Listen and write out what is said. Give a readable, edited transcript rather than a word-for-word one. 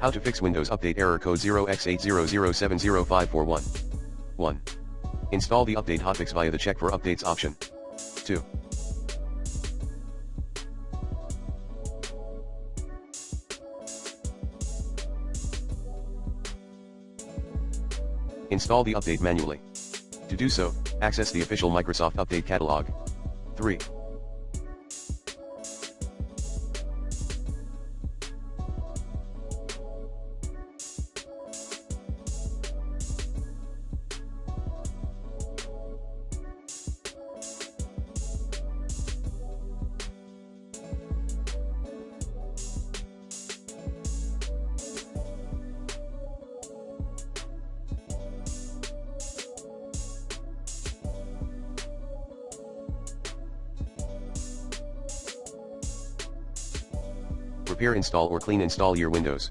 How to fix Windows Update error code 0x80070541. 1. Install the update hotfix via the Check for Updates option. 2. Install the update manually. To do so, access the official Microsoft Update catalog. 3. Repair, install or clean install your Windows.